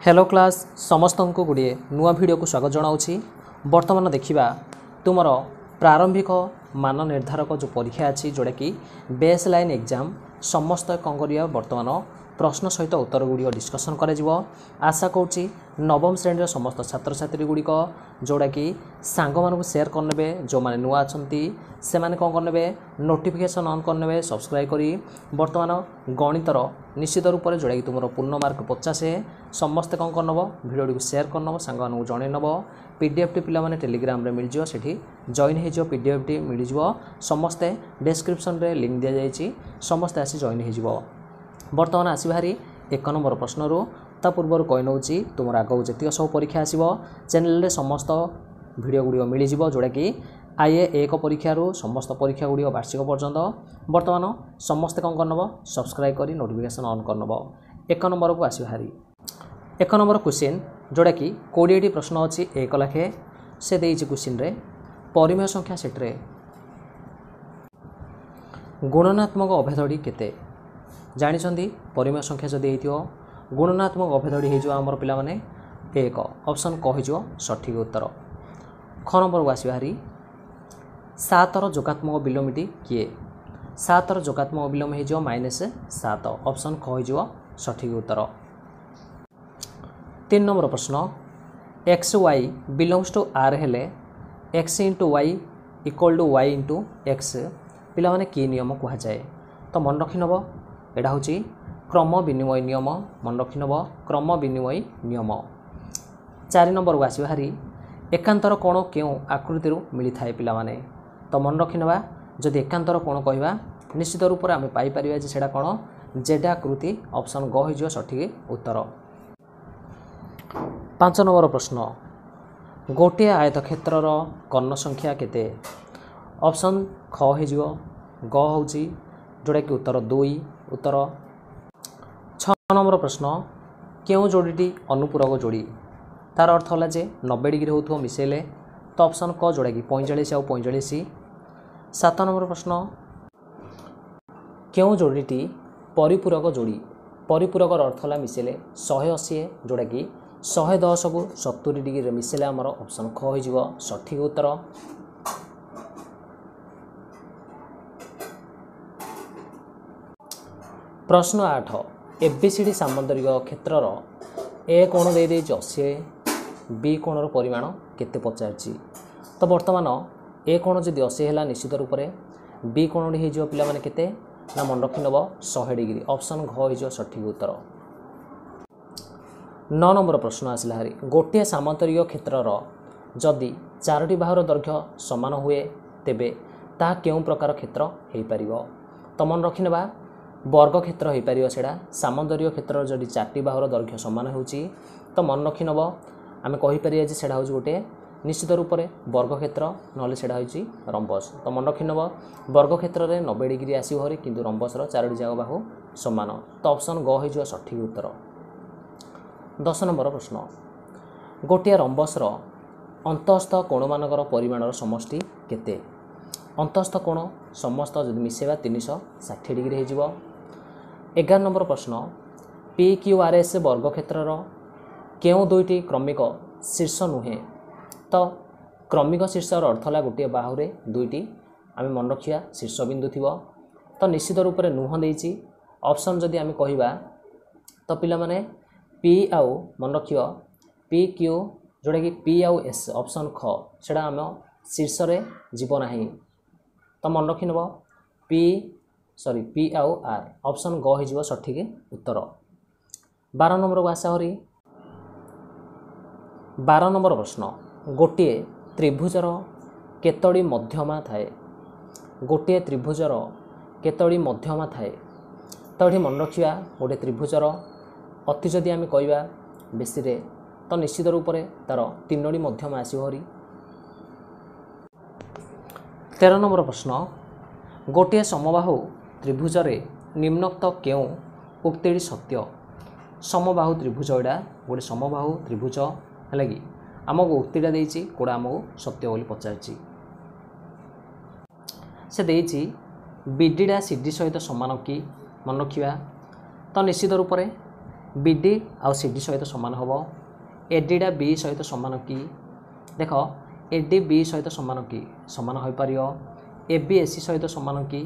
Hello class समस्त को गोटे नुआ वीडियो को स्वागत जनाऊँगी। बर्तमान देखा तुमर प्रारंभिक मान निर्धारक जो परीक्षा अच्छी जोटा कि बेस लाइन एग्जाम समस्त कौन कर बर्तमान प्रश्न सहित उत्तर गुड़िक डिस्कसन कर आशा करुँच नवम श्रेणी समस्त छात्र छात्री गुड़िक जोटा कि सांग मानक सेयार करने जो मैंने नुआ अच्छा से मैंने कौन करने नोटिफिकेशन ऑन करने सब्सक्राइब करी बर्तमान गणितर निश्चित रूप से जोटा कि तुम पूर्ण मार्क 50 समस्ते कौन करनब भिडियो को सेयार करनब सांग मानक जनईनब पीडीएफ टी पिला टेलीग्राम रे मिल जाओ सेठी जॉइन हो पीडीएफ टी मिल जाओ समस्ते डिस्क्रिप्शन रे लिंक दि जाइए समस्ते आसी जॉइन हो बर्तमान आसी भारी 1 नंबर प्रश्न रू ता पूर्व कही नौ तुम आगू जी सब परीक्षा आसो चैनल रे समस्त वीडियो गुड़िक मिल जाव जोटा कि आईए एक परीक्षार समस्त परीक्षा गुड़िक वार्षिक पर्यंत बर्तमान समस्ते कौन करनब सब्सक्राइब करी नोटिफिकेशन ऑन करनब 1 नंबर को आस भारी 1 नंबर क्वेश्चन जोटा कि 20 प्रश्न अच्छी 1 लाखे से देती क्वेश्चन रे परिमेय संख्या सेट रे गुणनात्मक अभेदटी केते जानी परिमेय संख्या जदि हो गुणनात्मक अभेदटी होमर पाने 1 ऑप्शन कह सठिक उत्तर। ख नंबर को आस भारी 7 जोगात्मक विलोमटी किए 7 जोगात्मक विलोम हो -7 ऑप्शन कह सठिक उत्तर। 3 नंबर प्रश्न X Y belongs to R हेले X into Y equal to Y into X पिला माने कि नियम कह जाए तो मन रखी नब एटा हूँ क्रम विनिमय नियम मन रखी नब क्रम विनिमय नियम। 4 नंबर को आस भारी एकांतर कोण क्यों आकृति मिलता है पिला माने तो मन रखी नवा जदि एकांतर कोण कहवा निश्चित रूप से आम पाइपर से कौन जेड आकृति ऑप्शन ग हो सठिक उत्तर। 5 नंबर प्रश्न गोटे आयतक्षेत्र कर्ण संख्या केते ऑप्शन ख हो ग हूँ जोटा कि उत्तर 2 उत्तर। 6 नंबर प्रश्न क्यों जोड़ी अनुपूरक जोड़ी तार अर्थ है जे 90 डिग्री हो मिसेले तो ऑप्शन क जोड़ा कि 45 आउ 45। 7 नंबर प्रश्न क्यों जोड़ी परिपूरक जोड़ी परिपूरक अर्थ है मिसेले 180 जोड़ा कि 110 को 70 डिग्री मिसेले आमर ऑप्शन ख हो सठिक उत्तर। प्रश्न 8 एबीसीडी सामंतरिक क्षेत्रर ए कोण दे 80 बी कोणर परिमाण केते पचारछि तो बर्तमान ए कोण जदि 80 है निश्चित रूप से बी कोण हो पिला माने केते ना मन रखी नब 100 डिग्री ऑप्शन घ हो सठिक उत्तर। 9 नंबर प्रश्न आसला हारी गोटे सामंतरिक क्षेत्रर जदि 4टी बाहुर दैर्घ्य समान हुए तेबे ता केउं प्रकार क्षेत्र हो पारिबो तो मन रखी नबा वर्ग क्षेत्र हो पार से सामंतरिक क्षेत्र जदि 4टी बाहुर दैर्घ्य सामान हो तो मन रखी नब आम कहीपर से हूँ गोटे निश्चित रूप से वर्ग क्षेत्र ना हूँ रंबस तो मन रखी नब वर्ग क्षेत्र में 90 डिग्री आसो हरी किंतु रंबसर 4टी जाक बाहु समान तो ऑप्शन ग हो सठिक उत्तर। 10 नंबर प्रश्न गोटे रंबसर अंतस्थ कोण मानकर परिमाणर समष्टि केते अंतस्थ कोण समस्त जब मिसेवा 360 डिग्री हो। 11 नंबर प्रश्न पी क्यू आर एस वर्ग क्षेत्रर क्यों दुईटी क्रमिक शीर्ष नुहे तो क्रमिक शीर्षर अर्थ है गोटे बाहुरे दुईटी आम मन रखा शीर्ष बिंदु थी तो निश्चित रूप से नुह देती ऑप्शन जदि आम कहवा तो पिला माने पी आउ मन रख पी क्यू जोटा कि पी आउ एस ऑप्शन ख से आम शीर्ष जीवना तो मन रखी नब पी आउ आर ऑप्शन ग हो सठिक उत्तर। 12 नंबर को आशा हरी 12 नंबर प्रश्न गोटे त्रिभुजर केतोटी मध्यमा थाए गोटे त्रिभुजर केतोटी मध्यमा थाए तो ये मन रखा गोटे त्रिभुजर अति जदि आम कहवा बेसी रे तो निश्चित रूप से तार 3टी मध्यमा आसो हरी। 13 नंबर प्रश्न गोटे समबाहु त्रिभुज निम्नोक्त क्यों उक्ति सत्य समबाहु त्रिभुज एटा गोटे समबाहु त्रिभुज है कि आमको उक्तिटा देती कौड़ा आमको सत्य बोली पचार से देती बीडीडा सीडी सहित समान कि मन रखा तो निश्चित रूप से BD आउ CD सहित सामान हम ADटा B सहित सामान कि देख AD B सहित सामान कि सामान हो पार AB AC सहित सामान कि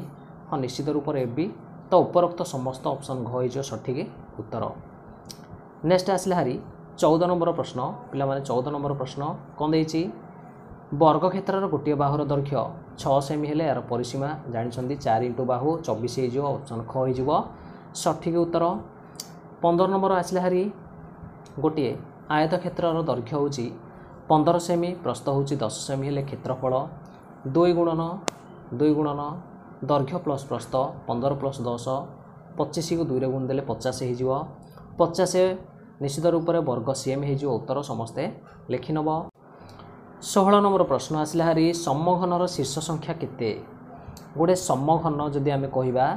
हाँ निश्चित रूप से AB तो उपरोक्त समस्त ऑप्शन घ हो सठिक उत्तर। नेक्स्ट आसले हारी 14 नंबर प्रश्न पिला माने 14 नंबर प्रश्न कौन देछि वर्ग क्षेत्र गोटे बाहुर दैर्घ्य 6 सेमी हेले यार परिसीमा जानिछंदी 4 इंटू बाहु 24 हे जो ऑप्शन ख हो जिवो सठिक उत्तर। 15 नंबर आसले हारी गोटे आयत क्षेत्र दैर्घ्य होची 15 सेमी प्रस्थ होची 10 सेमी हेले क्षेत्रफल 2 गुणन दैर्घ्य प्लस प्रस्थ 15 प्लस 10 25 को 2 रे गुण देले 50 हे जिवो 50 निश्चित रूप से वर्ग सेम हो उत्तर समस्ते लिखि नब। 16 नंबर प्रश्न आसला हारी समघनर शीर्ष संख्या केते गोटे समघन जदि आम कहवा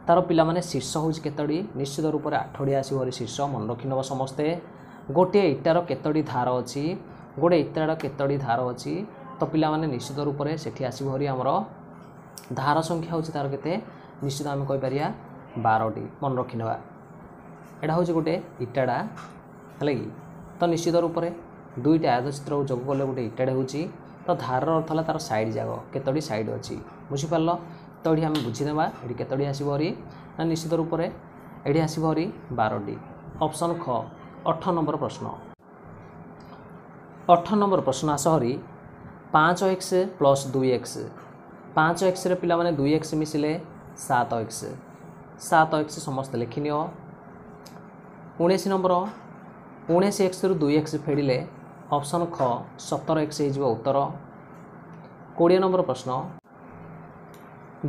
तार पिला माने शीर्ष हूँ केतोटी निश्चित रूप से 8टी आसो शीर्ष मन रखि नब समस्ते। गोटे इटार केतोटी धार अच्छी गोटे इटार केतोटी धार अच्छी तो पिला माने निश्चित रूप से सेठी आसो हरी आमर धार संख्या हूँ तार केते निश्चित आम कहीपर 12टी मन रखि नवा। एटा हूँ गोटे इटाड़ा है कि तो निश्चित रूप से दुईटा आयत चित्र जोग कले गोटे इटाड़े हूँ तो धार अर्थ है तार साइड जाक केतोटी साइड अच्छी बुझीपार तो ये आम बुझीदेवा ये केतोटी आसो हरी ना निश्चित रूप से ये आसो हरी 12टी ऑप्शन ख। 8 नंबर प्रश्न 8 नंबर प्रश्न आस हरी 5x प्लस 2x 5x पिला माने 2x मिसिले 7x समस्त लिखिनि। 19 नंबर 19x रु 2x फेडिले ऑप्शन ख 17x हो उत्तर। 20 नंबर प्रश्न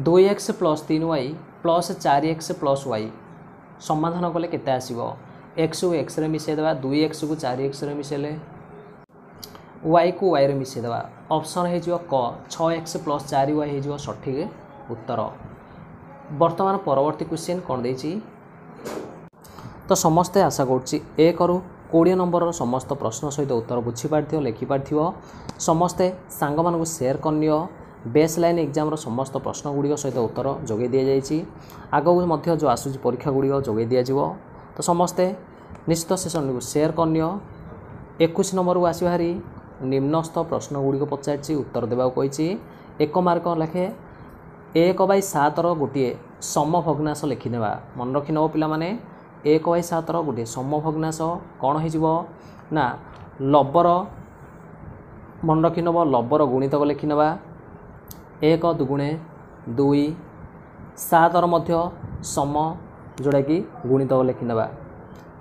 2x plus 3y plus 4x plus y समाधान कले केते आसीबो x को x रे मिसेई देबा 2x को 4x रे मिसेले y को y रे मिसेई देबा ऑप्शन हे जिवो क 6x प्लस 4y हे जिवो सठिक उत्तर। वर्तमान परवर्ती क्वेश्चन कोन देछि तो समस्ते आशा करुच्ची 1 रु 20 नंबर समस्त प्रश्न सहित उत्तर बुझी पार्थिव लिखि पार्थिव समस्ते सांग मानकु शेयर करनियो बेस लाइन एग्जाम समस्त प्रश्न गुड़िक सहित उत्तर जोगे दि जाइए आगू जो आसूची परीक्षा गुड़िक जोगे दिज्व तो समस्ते निश्चित सेसन को शेयर करनियो। 21 नंबर को आसो हारी निम्नस्थ प्रश्न गुड़िक पचार उत्तर देवा कही 1 मार्क लेखे 1/7 गोटे समभग्नांश लिखिदेवा मन रखि नब पिला माने 1/7 गोटे समभग्नांश कौन हो ना लबर मन रखि नब लबर गुणितक लिखिनेबा 1 2 2 7 मध्य सम जोड़ा कि गुणितक लिखिनेबा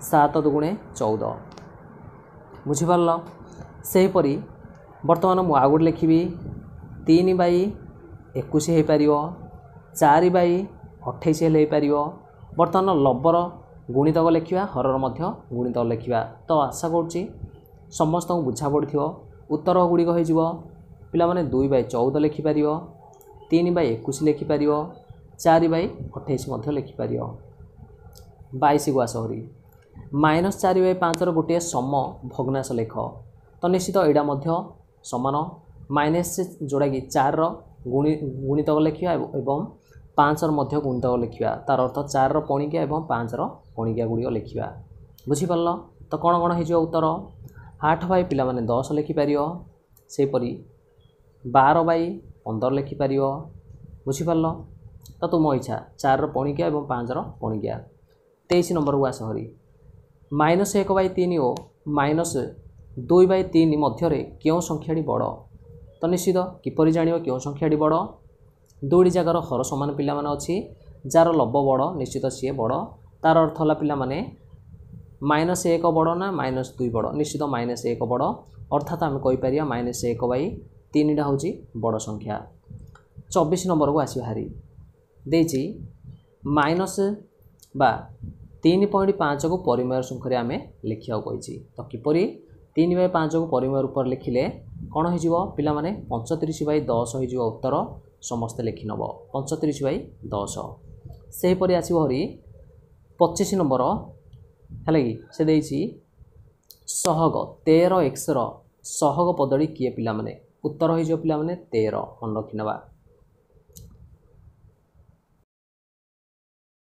7 2 14 बुझीपार से हीपरी बर्तमान मु आगुट लिखी 3/21 हो पार 4/28 हेले हो पार बर्तमान लबर गुणितक लिखा हरर मध्य गुणितक लिखा तो आशा करुच्ची समस्त बुझा पड़ो उत्तर गुड़िक हो पिला माने 2/14 लिखिपार 3/21 लिखिपार 4/28 मध्य लिखिपार। 22 को आस हरी -4/5 गोटे सम भग्नांश लेख तो निश्चित यहाँ समान माइनस जोड़ा कि 4 गुणितक लिखा एवं 5 मध्य गुणितक लिखा तार अर्थ 4 पणिकिया एवं 5 पणिकिया गुड़िक लिखा बुझीपार तो कौन कौन हो उत्तर 8 पिला माने 10 लिखिपार सेपरी 12/15 लिखिपार बुझीपार तो तुम इच्छा 4 पणिकिया एवं 5 पणिकिया। 23 नंबर को आस हरी -1/3 और -2/3 मध्य क्यों संख्याटी बड़ तो निश्चित किपरि जानियो क्यों संख्याटी बड़ दुईटी जगार हर समान पिला माने अच्छी जार लब बड़ निश्चित सी बड़ तार अर्थ है पिला माने -1 बड़ ना -2 बड़ निश्चित -1 बड़ अर्थात आम कहीपर -1/3 हूँ बड़ संख्या। 24 नंबर को आस हारी देछि माइनस बा 3.5 को परिमेय संख्या आम लिखा कही तो किपरि 3/5 को परिमेय रूप लिखिले कौन हो पिला माने 35/10 हो उत्तर समस्ते लिखि नब 35/10 से हीपरि आसो हरी 25 नंबर है कि से देछि सहग 13x सहग पदटी किए पिला माने उत्तर हो पिला माने 13 मन रखि नबा